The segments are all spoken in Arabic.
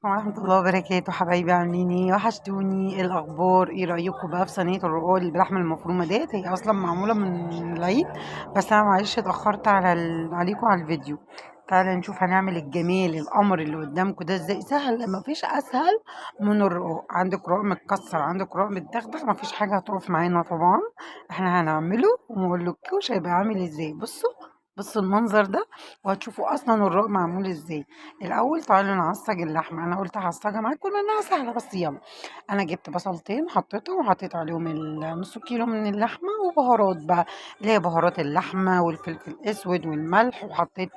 عليكم ورحمة الله وبركاته، حبايبي عاملين ايه؟ وحشتوني. ايه الأخبار؟ ايه رأيكم بقى في صينية الرقاق اللي باللحمة المفرومة ديت؟ هي أصلا معمولة من العيد، بس أنا معلش اتأخرت عليكم على الفيديو. تعالى نشوف هنعمل الجمال القمر اللي قدامكم ده ازاي. سهل، مفيش أسهل من الرقاق. عندك رقاق متكسر، عندك رقاق متدغدغ، مفيش حاجة هتقف معانا طبعا. احنا هنعمله ومقولكوش هيبقى عامل ازاي. بصوا المنظر ده، وهتشوفوا أصلا الرقاق معمول ازاي. الاول تعالوا نعصج اللحمه. انا قلت هعصجها معاكم لانها سهله، بس يلا. انا جبت بصلتين حطيتهم وحطيت عليهم نص كيلو من اللحمه، وبهارات بقى اللي هي بهارات اللحمه والفلفل الاسود والملح، وحطيت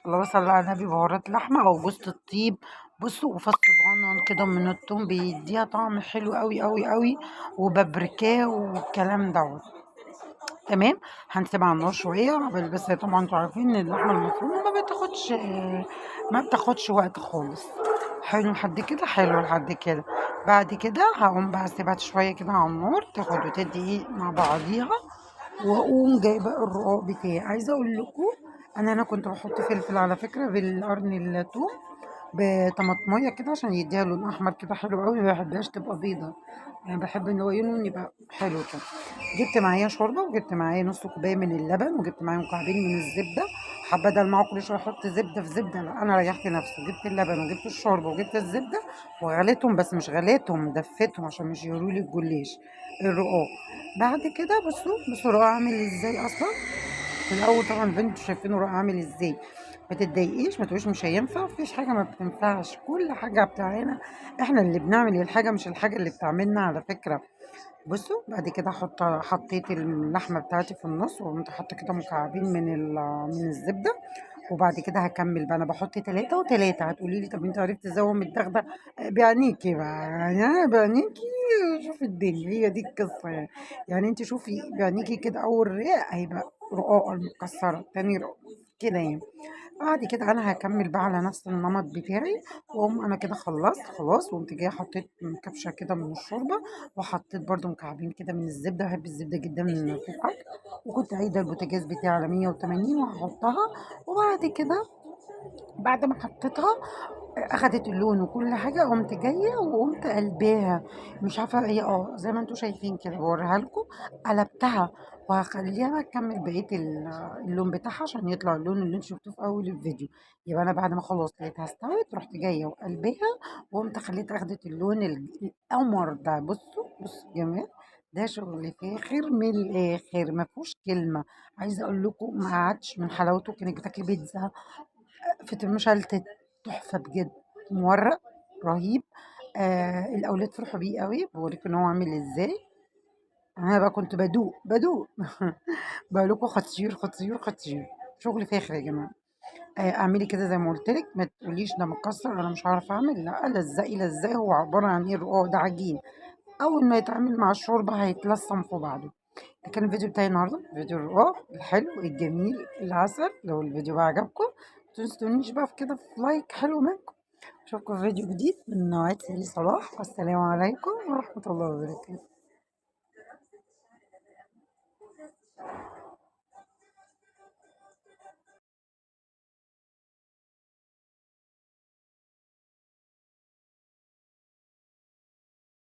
اللهم صل على النبي بهارات لحمه او جوز الطيب. بصوا، وفص صغنن كده من الثوم بيديها طعم حلو قوي قوي قوي، وبابريكاه والكلام دوت. تمام. هنسيبها على النار شويه عقبال، بس طبعا انتوا عارفين ان اللحمه المفرومه ما بتاخدش وقت خالص. حلو لحد كده، حلو لحد كده. بعد كده هقوم بقى اسيبها شويه كده على النار تاخد وتدي ايه مع بعضيها، واقوم جايبه الرقاق بتاعي. عايزه اقول لكم انا كنت بحط فلفل على فكره بالقرن الثوم بطماطمية كده عشان يديها لون احمر كده حلو قوي. ما بحبهاش تبقى بيضة، يعني بحب ان هو لون يبقى حلو كده. جبت معايا شوربه، وجبت معايا نص كوبايه من اللبن، وجبت معايا مكعبين من الزبده. حابه بدل ما كل شويه احط زبده في زبده، لا انا ريحت نفسي. جبت اللبن وجبت الشوربه وجبت الزبده وغليتهم، بس مش غليتهم، دفيتهم عشان مش يقولوا لي الجلاش الرقاق. بعد كده بصوا الرقاق عامل ازاي اصلا. في الاول طبعا انتوا شايفين الرقاق عامل ازاي. ما تتضايقيش، ما تقوليش مش هينفع، مفيش حاجه ما بتنفعش، كل حاجه بتاعنا احنا اللي بنعمل الحاجه، مش الحاجه اللي بتعملنا على فكره. بصوا بعد كده حطيت اللحمه بتاعتي في النص، وقمت حاطه كده مكعبين من الزبده. وبعد كده هكمل بقى. انا بحط تلاتة وتلاتة. هتقولي لي طب انت عرفت ازاي هو متدغدغ؟ بعينيكي بقى، يعني أنا بعينيكي. شوفي الدنيا، هي دي القصه يعني. يعني انت شوفي بعينيكي كده، اول رق هيبقى رقاقه المكسره، تاني رق كده يعني. بعد كده انا هكمل بقى على نفس النمط بتاعي. واقوم انا كده خلصت خلاص، وقمت جايه حطيت كبشه كده من الشوربه، وحطيت برده مكعبين كده من الزبده. بحب الزبده جدا في الاكل. وكنت عايده البوتاجاز بتاعي على 180 وهحطها. وبعد كده بعد ما حطيتها اخدت اللون وكل حاجه، قمت جايه وقمت قلباها. مش عارفه هي زي ما انتم شايفين كده بوريها لكم. قلبتها، وهخليها بقى تكمل بقيه اللون بتاعها عشان يطلع اللون اللي انتوا شفتوه في اول الفيديو. يبقى انا بعد ما خلاص لقيتها استوت، رحت جايه وقلباها، وقمت خليتها اخدت اللون القمر ده. بصوا جمال. ده شغل فاخر من الاخر، ما فيهوش كلمه. عايزه اقول لكم ما قعدش من حلاوته. كانك بتاكلي بيتزا فطير مشلتت، تحفة بجد، مورق رهيب. الأولاد فرحوا بيه قوي. بوريكم إن هو عامل إزاي. أنا بقى كنت بدوق بقول لكم خطير خطير خطير. شغل فاخر يا جماعة. اعملي كده زي ما قلت لك، ما تقوليش ده مكسر انا مش هعرف اعمل. لا، لزقي. هو عباره عن ايه؟ الرقاق ده عجين. اول ما يتعمل مع الشوربه هيتلصم في بعضه. ده كان الفيديو بتاعي النهارده، فيديو الرقاق الحلو الجميل العسل. لو الفيديو بقى عجبكم متنسونيش بقى في كده في لايك حلو منكم. اشوفكم في فيديو جديد من نوعات سيري صلاح، والسلام عليكم ورحمة الله وبركاته.